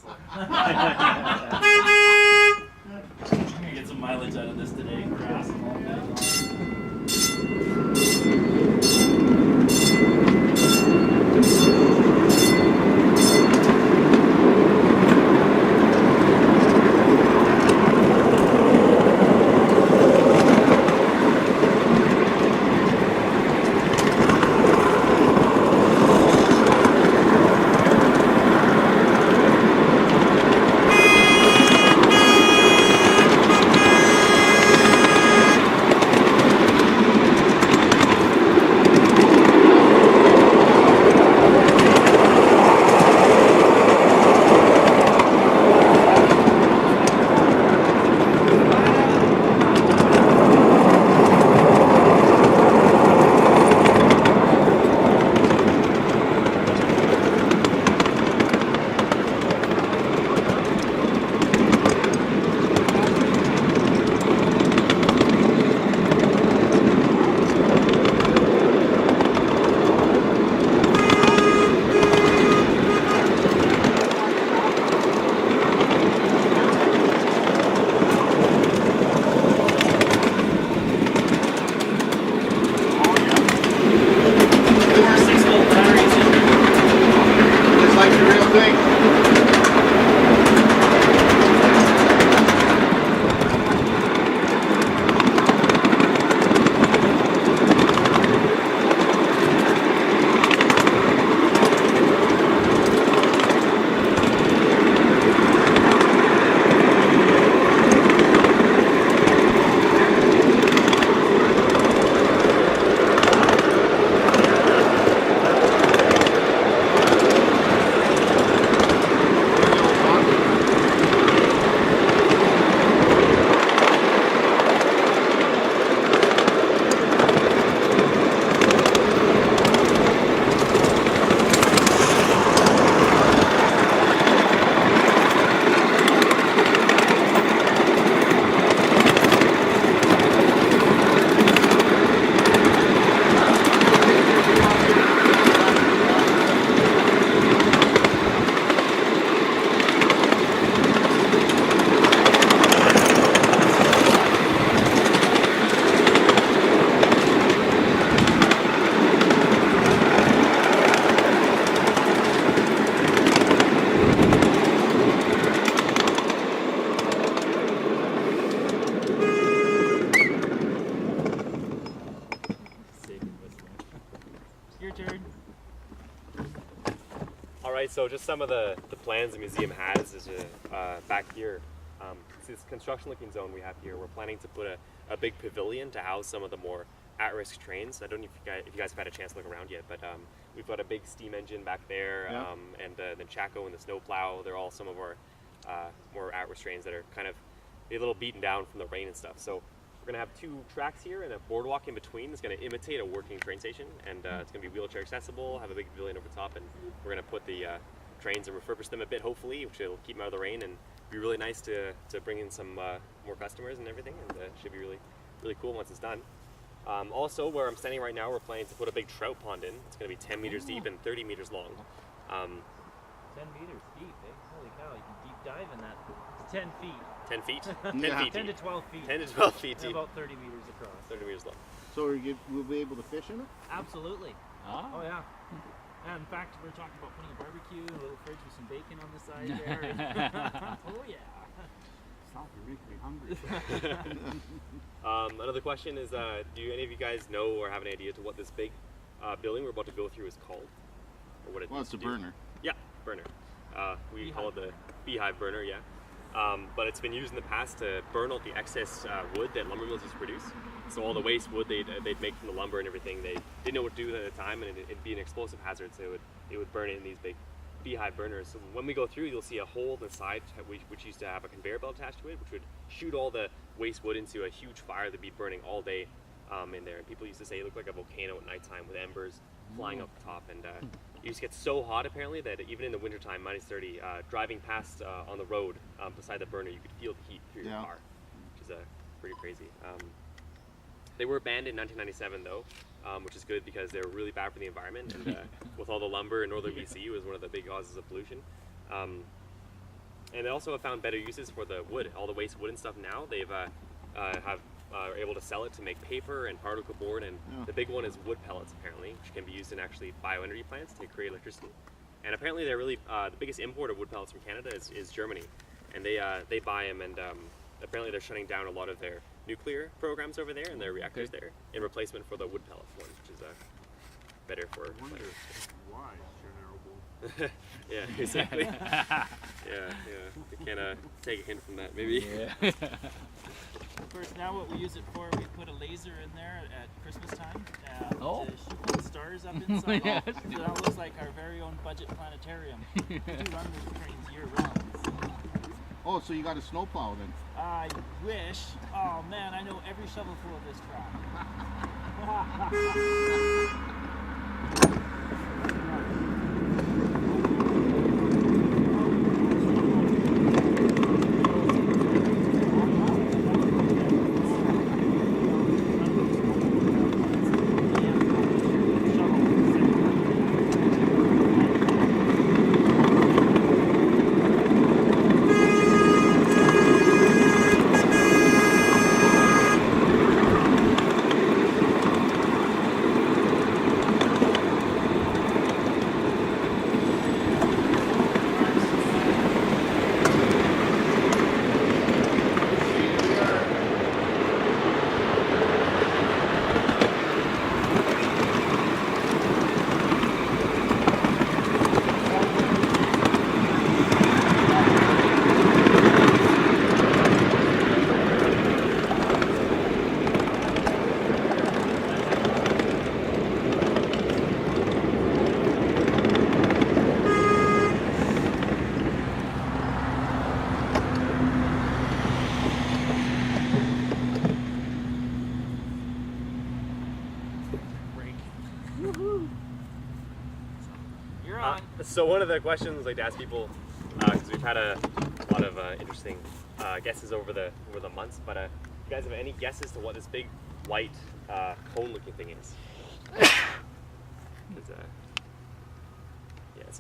So. I'm gonna get some mileage out of this today. Grass and all that. So just some of the plans the museum has is back here. See this construction looking zone we have here. We're planning to put a big pavilion to house some of the more at-risk trains. I don't know if you guys have had a chance to look around yet, but we've got a big steam engine back there, yeah. And then Chaco and the snowplow. They're all some of our more at-risk trains that are kind of a little beaten down from the rain and stuff. So we're gonna have 2 tracks here and a boardwalk in between. It's gonna imitate a working train station, and it's gonna be wheelchair accessible, have a big pavilion over the top, and we're gonna put the trains and refurbish them a bit, hopefully, which will keep them out of the rain and be really nice to bring in some more customers and everything, and it should be really cool once it's done. Also, where I'm standing right now, we're planning to put a big trout pond in. It's gonna be 10 meters deep and 30 meters long. 10 meters deep, eh? Holy cow, you can deep dive in that. 10 feet. 10 feet? 10 Yeah. feet 10 to deep. 12 feet. 10 to 12 feet And deep. about 30 meters across. 30 meters long. So we'll be able to fish in it? Absolutely. Ah. Oh yeah. And in fact, we're talking about putting a barbecue, a little fridge with some bacon on the side there. Oh yeah. Sounds really hungry. Another question is, do any of you guys know or have an idea to what this big building we're about to go through is called? Or what it Well, needs it's a to do? burner. Yeah, burner. We call it the beehive burner, yeah. But it's been used in the past to burn out the excess wood that lumber mills used to produce. So all the waste wood they'd make from the lumber and everything, they didn't know what to do with it at the time, and it'd be an explosive hazard, so it would burn it in these big beehive burners. So when we go through, you'll see a hole in the side which used to have a conveyor belt attached to it, which would shoot all the waste wood into a huge fire that'd be burning all day in there. And people used to say it looked like a volcano at nighttime with embers flying up the top. And it used to get so hot apparently that even in the wintertime, -30, driving past on the road beside the burner, you could feel the heat through your car, which is pretty crazy. They were banned in 1997 though, which is good because they were really bad for the environment, and with all the lumber in northern BC, it was one of the big causes of pollution. And they also have found better uses for the wood, all the waste wood and stuff now. They've are able to sell it to make paper and particle board, and the big one is wood pellets apparently, which can be used in actually bioenergy plants to create electricity. And apparently they're really, the biggest importer of wood pellets from Canada is Germany. And they buy them, and apparently they're shutting down a lot of their nuclear programs over there and their reactors there in replacement for the wood pellet one, which is better for... I wonder why Chernobyl. Yeah, exactly. yeah. We can take a hint from that, maybe. Yeah. Of course, now what we use it for, we put a laser in there at Christmas time to shoot the stars up inside. So that looks like our very own budget planetarium. We do run these trains year round. Oh, so you got a snowplow then? I wish. Oh man, I know every shovelful of this track. You're on. So one of the questions I'd like to ask people, because we've had a lot of interesting guesses over the months, but you guys have any guesses to what this big white cone-looking thing is?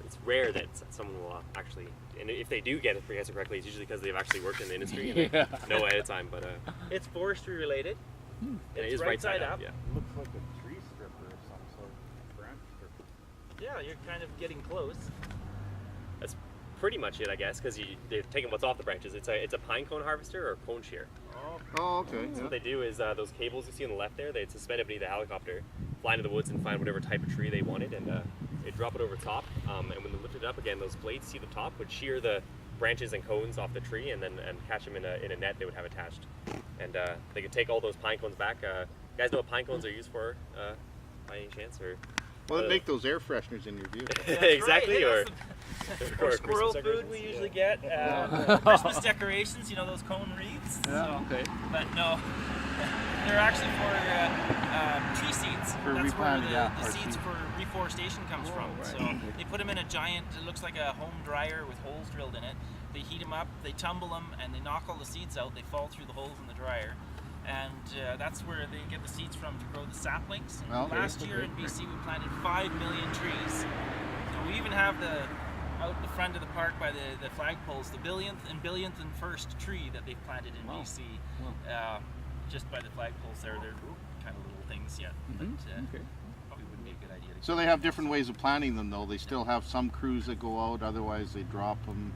It's rare that someone will actually, and if they do get it correctly, it's usually because they've actually worked in the industry and they know ahead of time. But it's forestry related. and it It's is right side up. Yeah. It looks like a tree stripper of some sort, branch stripper. Yeah, you're kind of getting close. That's pretty much it, I guess, because they're taking what's off the branches. It's a pine cone harvester or cone shear. Oh, okay. So what they do is those cables you see on the left there, they suspend it beneath the helicopter, fly into the woods and find whatever type of tree they wanted, and they drop it over top. And when they lift it up again, those blades see the top would shear the branches and cones off the tree and catch them in a net they would have attached. And they could take all those pine cones back. You guys know what pine cones are used for by any chance? Or Well, it'd make those air fresheners in your vehicle. exactly, right. or Or squirrel Christmas food we decorations, usually yeah. get. Christmas decorations, you know, those cone wreaths. Yeah, So, okay. But no, they're actually for tree seeds. For That's where replanting, yeah, the or seeds seed. for reforestation comes from. right. So they put them in a giant, it looks like a home dryer with holes drilled in it. They heat them up, they tumble them, and they knock all the seeds out. They fall through the holes in the dryer. And that's where they get the seeds from to grow the saplings. And Well, last year in BC we planted 5 million trees. So we even have out the front of the park by the flagpoles, the billionth and first tree that they've planted in BC. Just by the flagpoles there, they're kind of little things yet. But probably wouldn't be a good idea to So they have different ways of planting them, though. They still have some crews that go out, otherwise they drop them.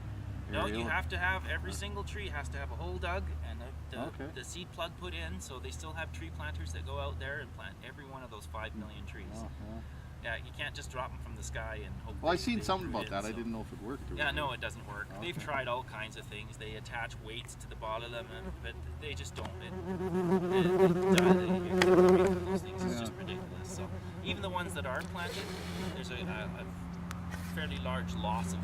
No, you have to have, every single tree has to have a hole dug and Okay. the seed plug put in, so they still have tree planters that go out there and plant every one of those 5 million trees. Yeah, you can't just drop them from the sky and hope. Well, I they seen something root about in, that. I so- didn't know if it worked or Yeah, not. no, it doesn't work. They've tried all kinds of things. They attach weights to the bottom of them, but they just don't. Those things is just ridiculous. So even the ones that are planted, there's a fairly large loss of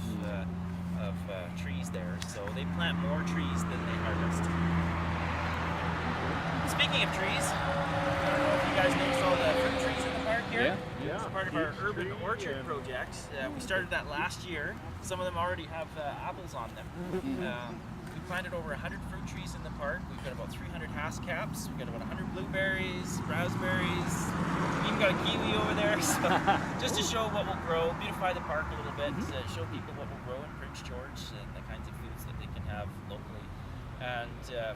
trees there. So they plant more trees than they harvest. Speaking of trees, I don't know if you guys noticed all the fruit trees in the park here. Yeah. It's part of our urban orchard project. We started that last year. Some of them already have apples on them. We planted over 100 fruit trees in the park. We've got about 300 haskell's. We've got about 100 blueberries, raspberries. We even got a kiwi over there. So just to show what will grow, beautify the park a little bit, show people what will grow in Prince George and the kinds of foods that they And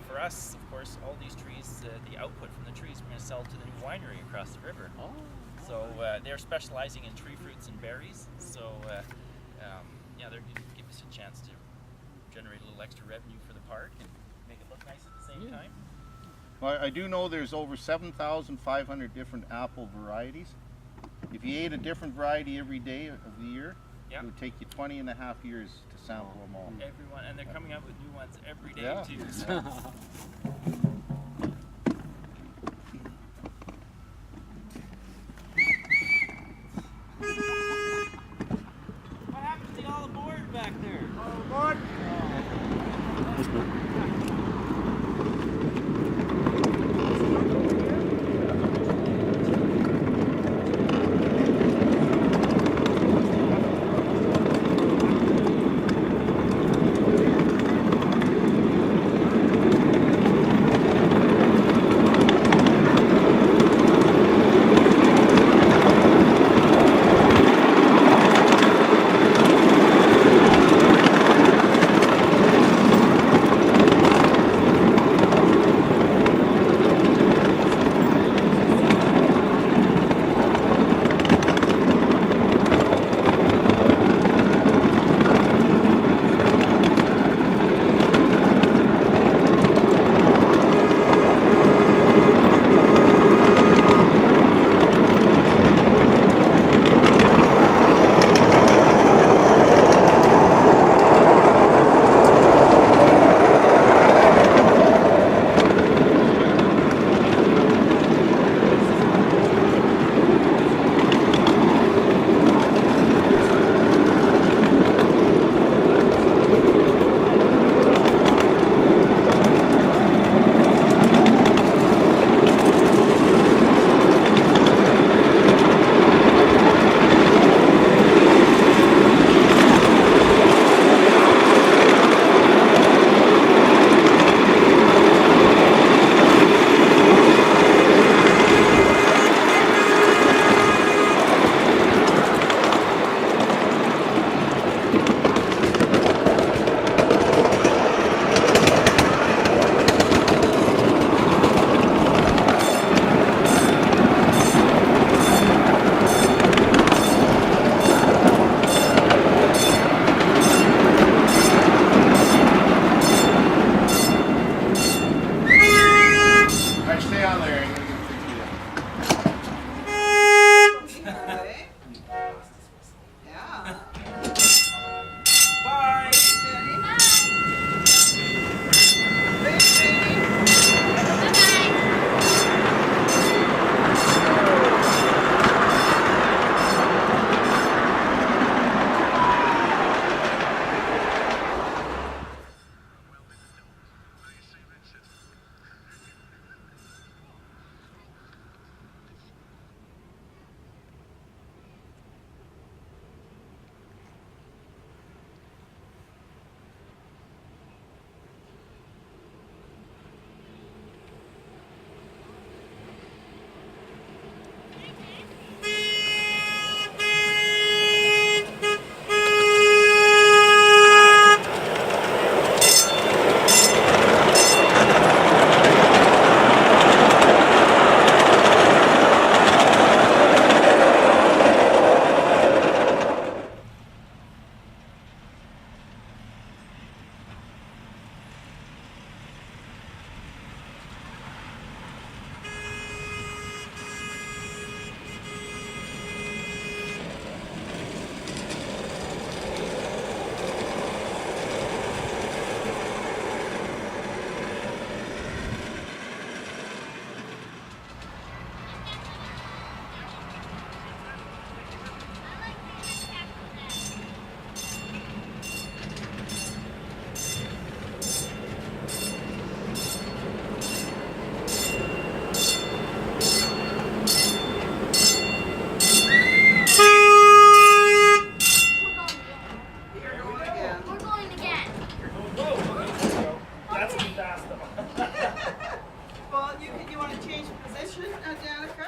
for us, of course, all these trees, the output from the trees, we're going to sell to the new winery across the river. Oh. So they're specializing in tree fruits and berries. So yeah, they're going to give us a chance to generate a little extra revenue for the park and make it look nice at the same time. Well, I do know there's over 7,500 different apple varieties. If you ate a different variety every day of the year, Yeah. it would take you 20 and a half years to sample them all. Everyone, and they're coming out with new ones every day Yeah. too. So. What happened to all the board back there? Well, you want to change position, Danica?